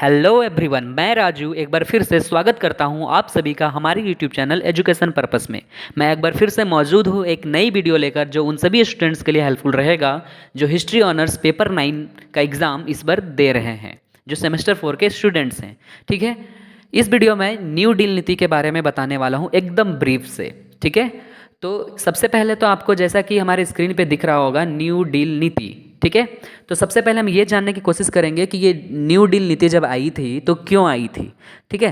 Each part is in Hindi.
हेलो एवरीवन, मैं राजू एक बार फिर से स्वागत करता हूं आप सभी का हमारे यूट्यूब चैनल एजुकेशन पर्पस में। मैं एक बार फिर से मौजूद हूं एक नई वीडियो लेकर जो उन सभी स्टूडेंट्स के लिए हेल्पफुल रहेगा जो हिस्ट्री ऑनर्स पेपर 9 का एग्ज़ाम इस बार दे रहे हैं, जो सेमेस्टर 4 के स्टूडेंट्स हैं। ठीक है, इस वीडियो में न्यू डील नीति के बारे में बताने वाला हूँ एकदम ब्रीफ से। ठीक है, तो सबसे पहले तो आपको जैसा कि हमारे स्क्रीन पे दिख रहा होगा न्यू डील नीति। ठीक है, तो सबसे पहले हम ये जानने की कोशिश करेंगे कि ये न्यू डील नीति जब आई थी तो क्यों आई थी। ठीक है,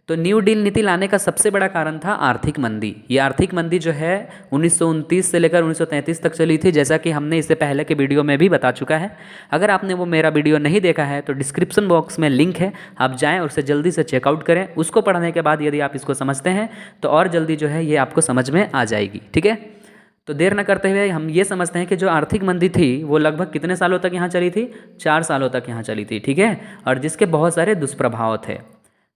तो न्यू डील नीति लाने का सबसे बड़ा कारण था आर्थिक मंदी। ये आर्थिक मंदी जो है 1929 से लेकर 1933 तक चली थी, जैसा कि हमने इससे पहले के वीडियो में भी बता चुका है। अगर आपने वो मेरा वीडियो नहीं देखा है तो डिस्क्रिप्शन बॉक्स में लिंक है, आप जाएँ और उसे जल्दी से चेकआउट करें। उसको पढ़ने के बाद यदि आप इसको समझते हैं तो और जल्दी जो है ये आपको समझ में आ जाएगी। ठीक है, तो देर न करते हुए हम ये समझते हैं कि जो आर्थिक मंदी थी वो लगभग कितने सालों तक यहाँ चली थी, 4 सालों तक यहाँ चली थी। ठीक है, और जिसके बहुत सारे दुष्प्रभाव थे।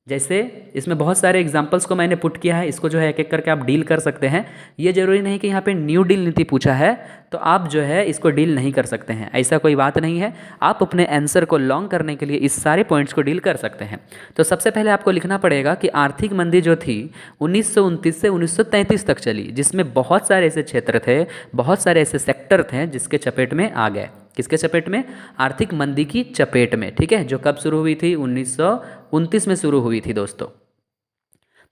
जैसे इसमें बहुत सारे एग्जाम्पल्स को मैंने पुट किया है, इसको जो है एक एक करके आप डील कर सकते हैं। ये जरूरी नहीं कि यहाँ पे न्यू डील नीति पूछा है तो आप जो है इसको डील नहीं कर सकते हैं, ऐसा कोई बात नहीं है। आप अपने आंसर को लॉन्ग करने के लिए इस सारे पॉइंट्स को डील कर सकते हैं। तो सबसे पहले आपको लिखना पड़ेगा कि आर्थिक मंदी जो थी 1929 से 1933 तक चली, जिसमें बहुत सारे ऐसे क्षेत्र थे, बहुत सारे ऐसे सेक्टर थे जिसके चपेट में आ गए। किसके चपेट में? आर्थिक मंदी की चपेट में। ठीक है, जो कब शुरू हुई थी? 1929 में शुरू हुई थी दोस्तों।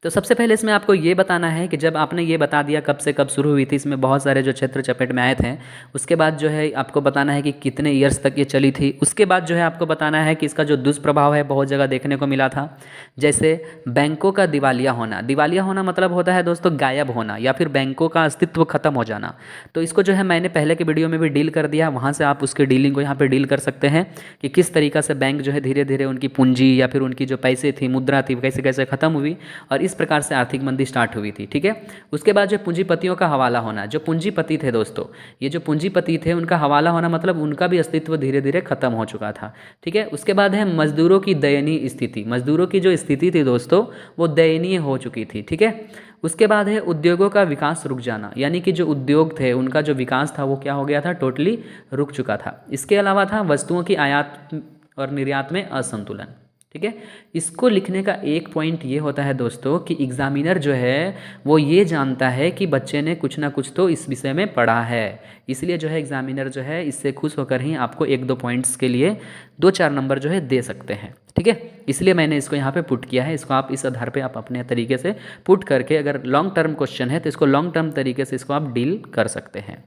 तो सबसे पहले इसमें आपको ये बताना है कि जब आपने ये बता दिया कब से कब शुरू हुई थी, इसमें बहुत सारे जो क्षेत्र चपेट में आए थे, उसके बाद जो है आपको बताना है कि कितने ईयर्स तक ये चली थी। उसके बाद जो है आपको बताना है कि इसका जो दुष्प्रभाव है बहुत जगह देखने को मिला था। जैसे बैंकों का दिवालिया होना। दिवालिया होना मतलब होता है दोस्तों गायब होना या फिर बैंकों का अस्तित्व खत्म हो जाना। तो इसको जो है मैंने पहले के वीडियो में भी डील कर दिया, वहाँ से आप उसके डीलिंग को यहाँ पर डील कर सकते हैं कि किस तरीक़ा से बैंक जो है धीरे धीरे उनकी पूंजी या फिर उनकी जो पैसे थी, मुद्रा थी, कैसे कैसे ख़त्म हुई और इस प्रकार से आर्थिक मंदी स्टार्ट हुई थी। ठीक है, उसके बाद जो पूंजीपतियों का हवाला होना। जो पूंजीपति थे दोस्तों, ये जो पूंजीपति थे उनका हवाला होना मतलब उनका भी अस्तित्व धीरे धीरे खत्म हो चुका था। ठीक है, उसके बाद है मजदूरों की दयनीय स्थिति। मजदूरों की जो स्थिति थी दोस्तों वो दयनीय हो चुकी थी। ठीक है, उसके बाद है उद्योगों का विकास रुक जाना, यानी कि जो उद्योग थे उनका जो विकास था वो क्या हो गया था? टोटली रुक चुका था। इसके अलावा था वस्तुओं की आयात और निर्यात में असंतुलन। ठीक है, इसको लिखने का एक पॉइंट ये होता है दोस्तों कि एग्जामिनर जो है वो ये जानता है कि बच्चे ने कुछ ना कुछ तो इस विषय में पढ़ा है, इसलिए जो है एग्जामिनर जो है इससे खुश होकर ही आपको 1-2 पॉइंट्स के लिए 2-4 नंबर जो है दे सकते हैं। ठीक है, इसलिए मैंने इसको यहाँ पे पुट किया है। इसको आप इस आधार पे आप अपने तरीके से पुट करके, अगर लॉन्ग टर्म क्वेश्चन है तो इसको लॉन्ग टर्म तरीके से इसको आप डील कर सकते हैं।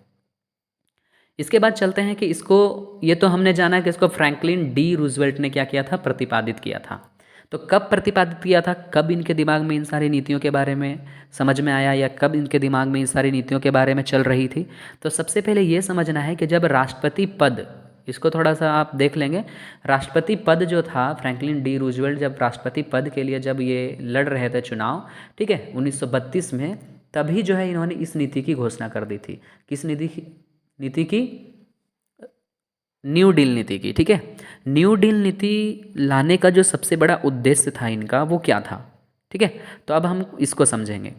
इसके बाद चलते हैं कि इसको, ये तो हमने जाना कि इसको फ्रैंकलिन डी रूजवेल्ट ने क्या किया था? प्रतिपादित किया था। तो कब प्रतिपादित किया था? कब इनके दिमाग में इन सारी नीतियों के बारे में समझ में आया या कब इनके दिमाग में इन सारी नीतियों के बारे में चल रही थी? तो सबसे पहले ये समझना है कि जब राष्ट्रपति पद, इसको थोड़ा सा आप देख लेंगे, राष्ट्रपति पद जो था, फ्रैंकलिन डी रूजवेल्ट जब राष्ट्रपति पद के लिए जब ये लड़ रहे थे चुनाव, ठीक है, 1932 में, तभी जो है इन्होंने इस नीति की घोषणा कर दी थी। किस नीति की? न्यू डील नीति की। ठीक है, न्यू डील नीति लाने का जो सबसे बड़ा उद्देश्य था इनका वो क्या था? ठीक है, तो अब हम इसको समझेंगे।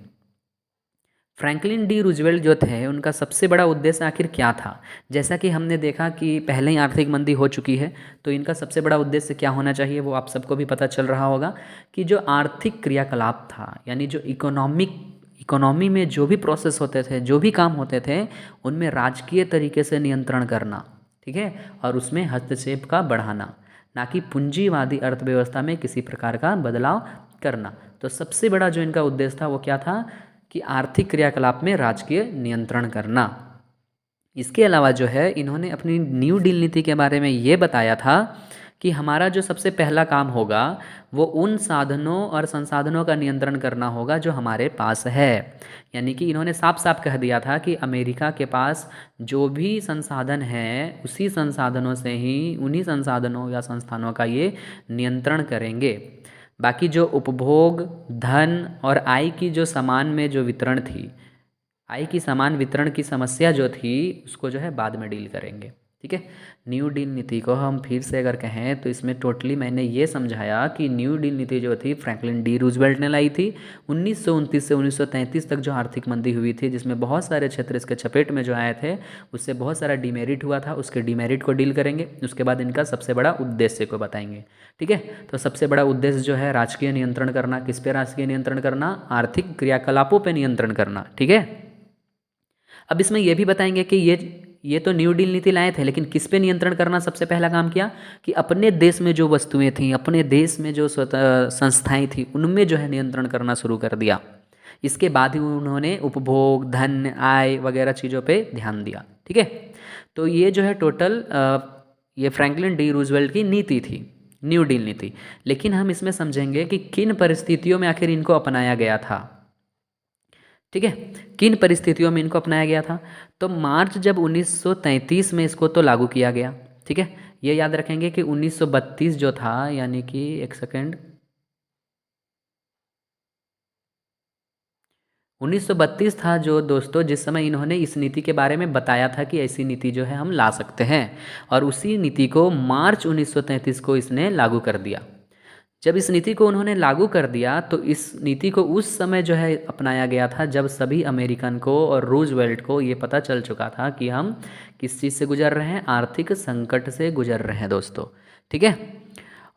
फ्रैंकलिन डी रूजवेल्ट जो थे उनका सबसे बड़ा उद्देश्य आखिर क्या था? जैसा कि हमने देखा कि पहले ही आर्थिक मंदी हो चुकी है, तो इनका सबसे बड़ा उद्देश्य क्या होना चाहिए वो आप सबको भी पता चल रहा होगा कि जो आर्थिक क्रियाकलाप था, यानी जो इकोनॉमी में जो भी प्रोसेस होते थे, जो भी काम होते थे, उनमें राजकीय तरीके से नियंत्रण करना। ठीक है, और उसमें हस्तक्षेप का बढ़ाना, ना कि पूंजीवादी अर्थव्यवस्था में किसी प्रकार का बदलाव करना। तो सबसे बड़ा जो इनका उद्देश्य था वो क्या था? कि आर्थिक क्रियाकलाप में राजकीय नियंत्रण करना। इसके अलावा जो है इन्होंने अपनी न्यू डील नीति के बारे में ये बताया था कि हमारा जो सबसे पहला काम होगा वो उन साधनों और संसाधनों का नियंत्रण करना होगा जो हमारे पास है। यानी कि इन्होंने साफ साफ कह दिया था कि अमेरिका के पास जो भी संसाधन है उसी संसाधनों से ही, उन्हीं संसाधनों या संस्थानों का ये नियंत्रण करेंगे। बाकी जो उपभोग, धन और आय की जो समान में जो वितरण थी, आय की समान वितरण की समस्या जो थी उसको जो है बाद में डील करेंगे। ठीक है। न्यू डील नीति को हम फिर से अगर कहें तो इसमें टोटली मैंने ये समझाया कि न्यू डील नीति जो थी फ्रैंकलिन डी रूजवेल्ट ने लाई थी 1929 से 1933 तक। जो आर्थिक मंदी हुई थी जिसमें बहुत सारे क्षेत्र इसके चपेट में जो आए थे, उससे बहुत सारा डिमेरिट हुआ था, उसके डिमेरिट को डील करेंगे। उसके बाद इनका सबसे बड़ा उद्देश्य को बताएंगे। ठीक है। तो सबसे बड़ा उद्देश्य जो है राजकीय नियंत्रण करना। किस पे राजकीय नियंत्रण करना? आर्थिक क्रियाकलापों पे नियंत्रण करना। ठीक है। अब इसमें यह भी बताएंगे कि ये तो न्यू डील नीति लाए थे, लेकिन किस पे नियंत्रण करना सबसे पहला काम किया कि अपने देश में जो वस्तुएं थीं, अपने देश में जो संस्थाएं थी, उनमें जो है नियंत्रण करना शुरू कर दिया। इसके बाद ही उन्होंने उपभोग, धन, आय वगैरह चीज़ों पे ध्यान दिया। ठीक है। तो ये जो है टोटल ये फ्रैंकलिन डी रूजवेल्ट की नीति थी, न्यू डील नीति। लेकिन हम इसमें समझेंगे कि किन परिस्थितियों में आखिर इनको अपनाया गया था। ठीक है। किन परिस्थितियों में इनको अपनाया गया था? तो मार्च जब 1933 में इसको तो लागू किया गया। ठीक है। ये याद रखेंगे कि 1932 जो था, यानी कि एक सेकेंड, 1932 था जो दोस्तों जिस समय इन्होंने इस नीति के बारे में बताया था कि ऐसी नीति जो है हम ला सकते हैं, और उसी नीति को मार्च 1933 को इसने लागू कर दिया। जब इस नीति को उन्होंने लागू कर दिया तो इस नीति को उस समय जो है अपनाया गया था जब सभी अमेरिकन को और रूजवेल्ट को ये पता चल चुका था कि हम किस चीज़ से गुजर रहे हैं, आर्थिक संकट से गुजर रहे हैं दोस्तों। ठीक है।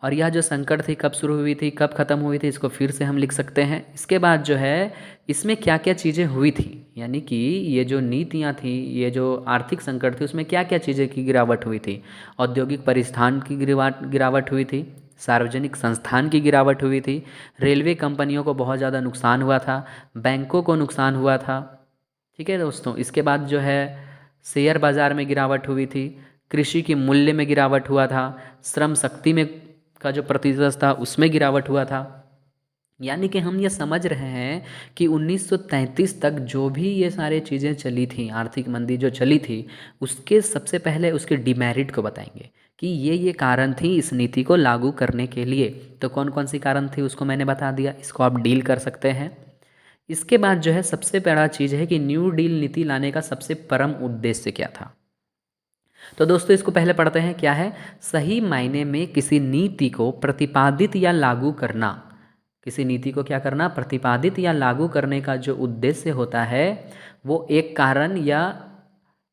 और यह जो संकट थी कब शुरू हुई थी, कब ख़त्म हुई थी, इसको फिर से हम लिख सकते हैं। इसके बाद जो है इसमें क्या क्या चीज़ें हुई थी, यानी कि ये जो नीतियाँ थी, ये जो आर्थिक संकट थी, उसमें क्या क्या चीज़ें की गिरावट हुई थी। औद्योगिक परिस्थान की गिरावट हुई थी, सार्वजनिक संस्थान की गिरावट हुई थी, रेलवे कंपनियों को बहुत ज़्यादा नुकसान हुआ था, बैंकों को नुकसान हुआ था। ठीक है दोस्तों। इसके बाद जो है शेयर बाज़ार में गिरावट हुई थी, कृषि के मूल्य में गिरावट हुआ था, श्रम शक्ति में का जो प्रतिशत था उसमें गिरावट हुआ था। यानी कि हम ये समझ रहे हैं कि 1933 तक जो भी ये सारे चीज़ें चली थी, आर्थिक मंदी जो चली थी, उसके सबसे पहले उसके डिमेरिट को बताएंगे कि ये कारण थी इस नीति को लागू करने के लिए। तो कौन कौन सी कारण थी उसको मैंने बता दिया, इसको आप डील कर सकते हैं। इसके बाद जो है सबसे बड़ा चीज़ है कि न्यू डील नीति लाने का सबसे परम उद्देश्य क्या था। तो दोस्तों इसको पहले पढ़ते हैं। क्या है? सही मायने में किसी नीति को प्रतिपादित या लागू करना। किसी नीति को क्या करना? प्रतिपादित या लागू करने का जो उद्देश्य होता है वो एक कारण या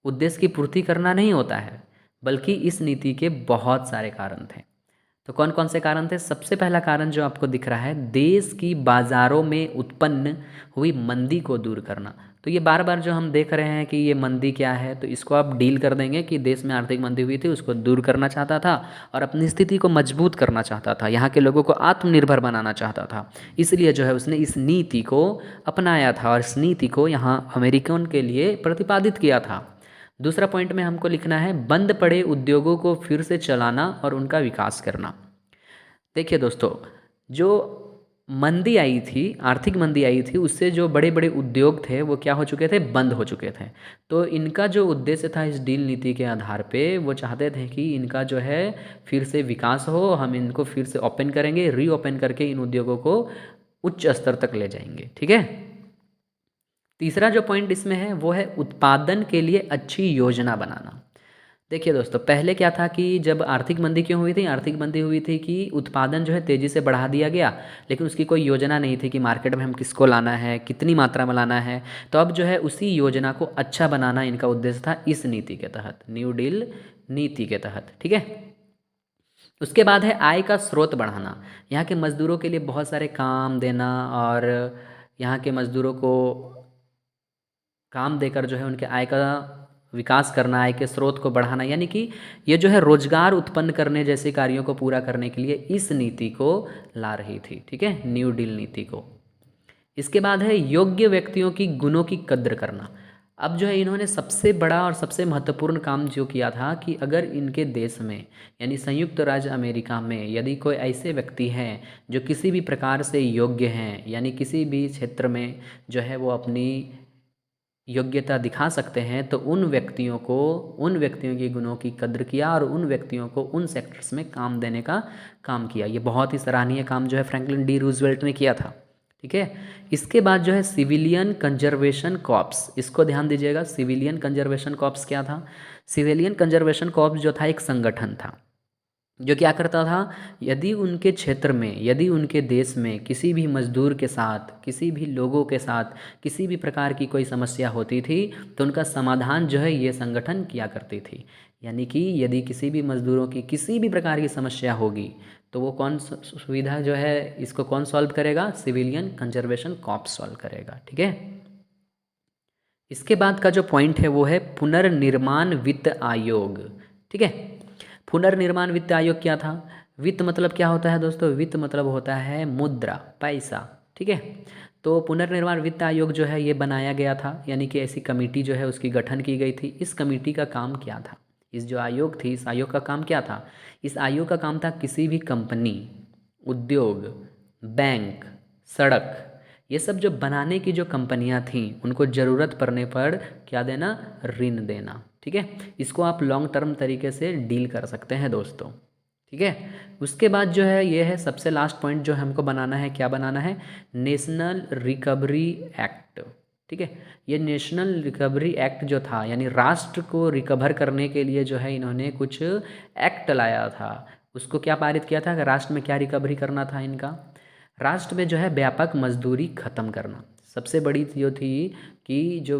उद्देश्य की पूर्ति करना नहीं होता है, बल्कि इस नीति के बहुत सारे कारण थे। तो कौन कौन से कारण थे? सबसे पहला कारण जो आपको दिख रहा है, देश की बाज़ारों में उत्पन्न हुई मंदी को दूर करना। तो ये बार बार जो हम देख रहे हैं कि ये मंदी क्या है, तो इसको आप डील कर देंगे कि देश में आर्थिक मंदी हुई थी, उसको दूर करना चाहता था और अपनी स्थिति को मजबूत करना चाहता था, यहाँ के लोगों को आत्मनिर्भर बनाना चाहता था। इसलिए जो है उसने इस नीति को अपनाया था और इस नीति को यहाँ अमेरिकन के लिए प्रतिपादित किया था। दूसरा पॉइंट में हमको लिखना है बंद पड़े उद्योगों को फिर से चलाना और उनका विकास करना। देखिए दोस्तों, जो मंदी आई थी, आर्थिक मंदी आई थी, उससे जो बड़े बड़े उद्योग थे वो क्या हो चुके थे? बंद हो चुके थे। तो इनका जो उद्देश्य था इस डील नीति के आधार पे, वो चाहते थे कि इनका जो है फिर से विकास हो, हम इनको फिर से ओपन करेंगे, रीओपन करके इन उद्योगों को उच्च स्तर तक ले जाएंगे। ठीक है। तीसरा जो पॉइंट इसमें है वो है उत्पादन के लिए अच्छी योजना बनाना। देखिए दोस्तों, पहले क्या था कि जब आर्थिक मंदी क्यों हुई थी? आर्थिक मंदी हुई थी कि उत्पादन जो है तेज़ी से बढ़ा दिया गया, लेकिन उसकी कोई योजना नहीं थी कि मार्केट में हम किसको लाना है, कितनी मात्रा में लाना है। तो अब जो है उसी योजना को अच्छा बनाना इनका उद्देश्य था इस नीति के तहत, न्यू डील नीति के तहत। ठीक है। उसके बाद है आय का स्रोत बढ़ाना। यहाँ के मज़दूरों के लिए बहुत सारे काम देना और यहाँ के मज़दूरों को काम देकर जो है उनके आय का विकास करना, आय के स्रोत को बढ़ाना, यानी कि ये जो है रोजगार उत्पन्न करने जैसे कार्यों को पूरा करने के लिए इस नीति को ला रही थी। ठीक है, न्यू डील नीति को। इसके बाद है योग्य व्यक्तियों की गुणों की कद्र करना। अब जो है इन्होंने सबसे बड़ा और सबसे महत्वपूर्ण काम जो किया था कि अगर इनके देश में यानी संयुक्त राज्य अमेरिका में यदि कोई ऐसे व्यक्ति हैं जो किसी भी प्रकार से योग्य हैं, यानी किसी भी क्षेत्र में जो है वो अपनी योग्यता दिखा सकते हैं, तो उन व्यक्तियों के गुणों की कद्र किया और उन व्यक्तियों को उन सेक्टर्स में काम देने का काम किया। ये बहुत ही सराहनीय काम जो है फ्रैंकलिन डी रूजवेल्ट ने किया था। ठीक है। इसके बाद जो है सिविलियन कंजर्वेशन कॉर्प्स, इसको ध्यान दीजिएगा। सिविलियन कंजर्वेशन कॉर्प्स क्या था? सिविलियन कंजर्वेशन कॉर्प्स जो था एक संगठन था जो क्या करता था, यदि उनके क्षेत्र में, यदि उनके देश में किसी भी मजदूर के साथ, किसी भी लोगों के साथ किसी भी प्रकार की कोई समस्या होती थी तो उनका समाधान जो है ये संगठन किया करती थी। यानी कि यदि किसी भी मजदूरों की किसी भी प्रकार की समस्या होगी तो वो कौन सुविधा जो है इसको कौन सॉल्व करेगा? सिविलियन कंजर्वेशन कॉर्प्स सॉल्व करेगा। ठीक है। इसके बाद का जो पॉइंट है वो है पुनर्निर्माण वित्त आयोग। ठीक है। पुनर्निर्माण वित्त आयोग क्या था? वित्त मतलब क्या होता है दोस्तों? वित्त मतलब होता है मुद्रा, पैसा। ठीक है। तो पुनर्निर्माण वित्त आयोग जो है ये बनाया गया था, यानी कि ऐसी कमेटी जो है उसकी गठन की गई थी। इस कमेटी का काम क्या था? इस जो आयोग थी, इस आयोग का काम क्या था? इस आयोग का काम था किसी भी कंपनी, उद्योग, बैंक, सड़क, ये सब जो बनाने की जो कंपनियां थीं उनको ज़रूरत पड़ने पर क्या देना? ऋण देना। ठीक है। इसको आप लॉन्ग टर्म तरीके से डील कर सकते हैं दोस्तों। ठीक है। उसके बाद जो है ये है सबसे लास्ट पॉइंट जो हमको बनाना है। क्या बनाना है? National recovery act. ठीक है। ये नेशनल रिकवरी एक्ट जो था, यानी राष्ट्र को रिकवर करने के लिए जो है इन्होंने कुछ एक्ट लाया था। उसको क्या पारित किया था? राष्ट्र में क्या रिकवरी करना था इनका? राष्ट्र में जो है व्यापक मजदूरी ख़त्म करना। सबसे बड़ी जो थी कि जो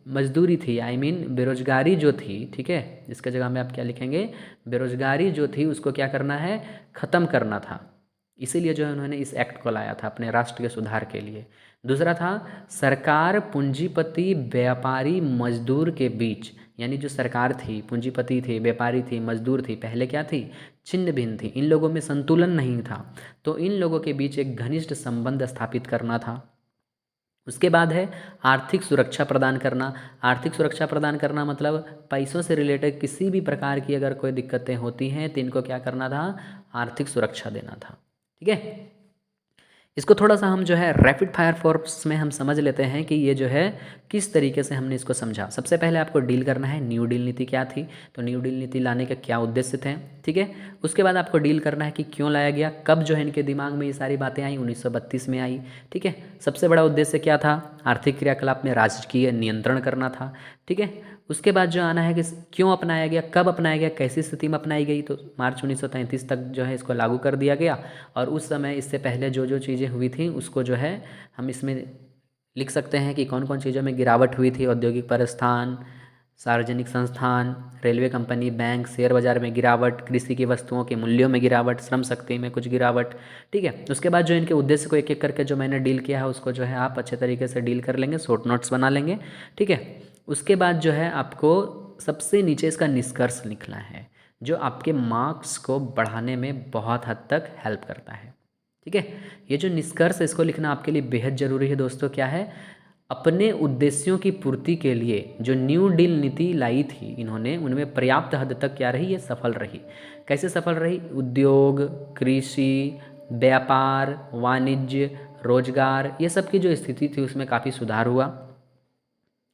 मजदूरी थी, आई मीन बेरोजगारी जो थी, ठीक है, इसके जगह में आप क्या लिखेंगे? बेरोजगारी जो थी उसको क्या करना है? ख़त्म करना था। इसीलिए जो है उन्होंने इस एक्ट को लाया था अपने राष्ट्र के सुधार के लिए। दूसरा था सरकार, पूंजीपति, व्यापारी, मजदूर के बीच, यानी जो सरकार थी, पूंजीपति थे, व्यापारी थी, मजदूर थी, पहले क्या थी? छिन्न भिन्न थी। इन लोगों में संतुलन नहीं था, तो इन लोगों के बीच एक घनिष्ठ संबंध स्थापित करना था। उसके बाद है आर्थिक सुरक्षा प्रदान करना। आर्थिक सुरक्षा प्रदान करना मतलब पैसों से रिलेटेड किसी भी प्रकार की अगर कोई दिक्कतें होती हैं तो इनको क्या करना था? आर्थिक सुरक्षा देना था। ठीक है। इसको थोड़ा सा हम जो है रैपिड फायर फोर्स में हम समझ लेते हैं कि ये जो है किस तरीके से हमने इसको समझा। सबसे पहले आपको डील करना है न्यू डील नीति क्या थी, तो न्यू डील नीति लाने के क्या उद्देश्य थे। ठीक है। उसके बाद आपको डील करना है कि क्यों लाया गया, कब जो है इनके दिमाग में ये सारी बातें आई, 1932 में आई। ठीक है। सबसे बड़ा उद्देश्य क्या था? आर्थिक क्रियाकलाप में राजकीय नियंत्रण करना था। ठीक है। उसके बाद जो आना है कि क्यों अपनाया गया, कब अपनाया गया, कैसी स्थिति में अपनाई गई, तो मार्च 1933 तक जो है इसको लागू कर दिया गया। और उस समय इससे पहले जो जो चीज़ें हुई थी उसको जो है हम इसमें लिख सकते हैं कि कौन कौन चीज़ों में गिरावट हुई थी। औद्योगिक प्रतिष्ठान, सार्वजनिक संस्थान, रेलवे कंपनी, बैंक, शेयर बाजार में गिरावट, कृषि की वस्तुओं के मूल्यों में गिरावट, श्रम शक्ति में कुछ गिरावट। ठीक है। उसके बाद जो इनके उद्देश्य को एक एक करके जो मैंने डील किया है उसको जो है आप अच्छे तरीके से डील कर लेंगे, शॉर्ट नोट्स बना लेंगे। ठीक है। उसके बाद जो है आपको सबसे नीचे इसका निष्कर्ष लिखना है जो आपके मार्क्स को बढ़ाने में बहुत हद तक हेल्प करता है। ठीक है। ये जो निष्कर्ष इसको लिखना आपके लिए बेहद ज़रूरी है दोस्तों। क्या है? अपने उद्देश्यों की पूर्ति के लिए जो न्यू डील नीति लाई थी इन्होंने, उनमें पर्याप्त हद तक क्या रही? ये सफल रही। कैसे सफल रही? उद्योग, कृषि, व्यापार, वाणिज्य, रोजगार, ये सब की जो स्थिति थी उसमें काफ़ी सुधार हुआ।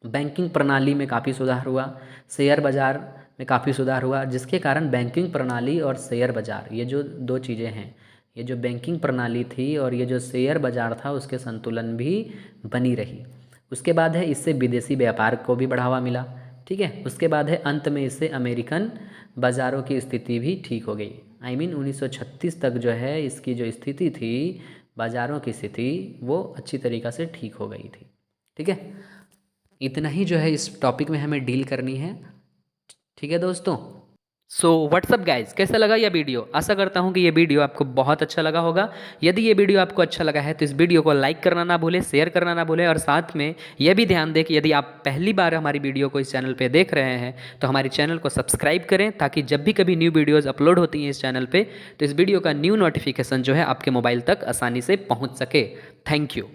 बैंकिंग प्रणाली में काफ़ी सुधार हुआ। शेयर बाज़ार में काफ़ी सुधार हुआ, जिसके कारण बैंकिंग प्रणाली और शेयर बाज़ार, ये जो दो चीज़ें हैं, ये जो बैंकिंग प्रणाली थी और ये जो शेयर बाज़ार था उसके संतुलन भी बनी रही। उसके बाद है इससे विदेशी व्यापार को भी बढ़ावा मिला। ठीक है। उसके बाद है अंत में इससे अमेरिकन बाज़ारों की स्थिति भी ठीक हो गई। आई मीन 1936 तक जो है इसकी जो स्थिति थी, बाज़ारों की स्थिति, वो अच्छी तरीक़ा से ठीक हो गई थी। ठीक है। इतना ही जो है इस टॉपिक में हमें डील करनी है। ठीक है दोस्तों। सो व्हाट्सअप गाइज, कैसा लगा यह वीडियो? आशा करता हूँ कि ये वीडियो आपको बहुत अच्छा लगा होगा। यदि ये वीडियो आपको अच्छा लगा है तो इस वीडियो को लाइक करना ना भूलें, शेयर करना ना भूलें, और साथ में यह भी ध्यान दें कि यदि आप पहली बार हमारी वीडियो को इस चैनल पे देख रहे हैं तो हमारे चैनल को सब्सक्राइब करें, ताकि जब भी कभी न्यू वीडियोज़ अपलोड होती हैं इस चैनल पर तो इस वीडियो का न्यू नोटिफिकेशन जो है आपके मोबाइल तक आसानी से पहुँच सके। Thank you.